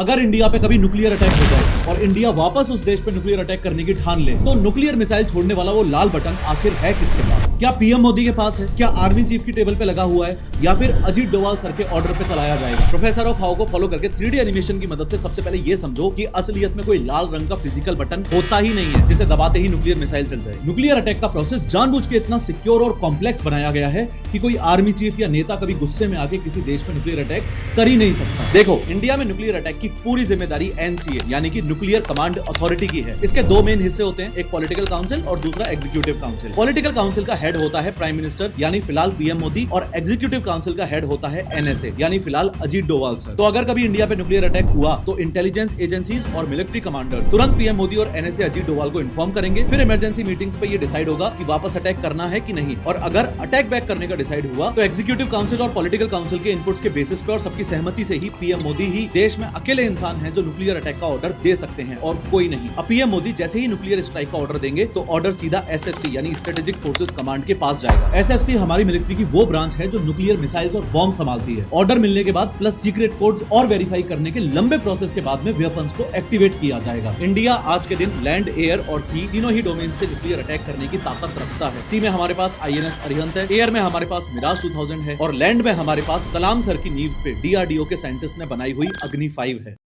अगर इंडिया पे कभी न्यूक्लियर अटैक हो जाए और इंडिया वापस उस देश पे न्यूक्लियर अटैक करने की ठान ले, तो न्यूक्लियर मिसाइल छोड़ने वाला वो लाल बटन आखिर है किसके पास? क्या पीएम मोदी के पास है? क्या आर्मी चीफ की टेबल पे लगा हुआ है? या फिर अजीत डोवाल सर के ऑर्डर पे चलाया जाएगा? प्रोफेसर ऑफ हाउ को फॉलो करके 3D एनिमेशन की मदद से सबसे पहले ये समझो कि असलियत में कोई लाल रंग का फिजिकल बटन होता ही नहीं है जिसे दबाते ही न्यूक्लियर मिसाइल चल जाए। न्यूक्लियर अटैक का प्रोसेस जानबूझ के इतना सिक्योर और कॉम्प्लेक्स बनाया गया है कि कोई आर्मी चीफ या नेता कभी गुस्से में आके किसी देश पे न्यूक्लियर अटैक कर ही नहीं सकता। देखो, इंडिया में न्यूक्लियर अटैक की पूरी जिम्मेदारी एनसीए यानी कि न्यूक्लियर कमांड अथॉरिटी की है। इसके दो मेन हिस्से होते हैं, एक पॉलिटिकल काउंसिल और दूसरा एग्जीक्यूटिव काउंसिल। पॉलिटिकल काउंसिल का हेड होता है प्राइम मिनिस्टर यानी फिलहाल पीएम मोदी, और एग्जीक्यूटिव काउंसिल का हेड होता है एनएसए यानी फिलहाल अजीत डोवाल सर। तो अगर कभी इंडिया पे न्यूक्लियर अटैक हुआ तो इंटेलिजेंस एजेंसीज और मिलिट्री कमांडर्स तुरंत पीएम मोदी और एनएसए अजीत डोवाल को इन्फॉर्म करेंगे। फिर इमरजेंसी मीटिंग्स पे ये डिसाइड होगा कि वापस अटैक करना है कि नहीं, और अगर अटैक बैक करने का डिसाइड हुआ तो एग्जीक्यूटिव काउंसिल और पॉलिटिकल काउंसिल के इनपुट्स के बेसिस पे और सबकी सहमति से ही पीएम मोदी ही देश में अकेले इंसान हैं जो न्यूक्लियर अटैक का ऑर्डर दे सकते हैं और कोई नहीं। अब पीएम मोदी जैसे ही न्यूक्लियर स्ट्राइक का ऑर्डर देंगे तो ऑर्डर सीधा एसएफसी यानी स्ट्रेटेजिक फोर्सेस कमांड के पास जाएगा। एसएफसी हमारी मिलिट्री की वो ब्रांच है जो न्यूक्लियर मिसाइल्स और बॉम्ब संभालती है। ऑर्डर मिलने के बाद प्लस सीक्रेट कोड्स और वेरीफाई करने के लंबे प्रोसेस के बाद में वेपन्स को एक्टिवेट किया जाएगा। इंडिया आज के दिन लैंड, एयर और सी तीनों ही डोमेन से न्यूक्लियर अटैक करने की ताकत रखता है। सी में हमारे पास आईएनएस अरिहंत है, एयर में हमारे पास मिराज 2000 है और लैंड में हमारे पास कलाम सर की नींव पे डीआरडीओ के साइंटिस्ट ने बनाई हुई अग्नि 5 है।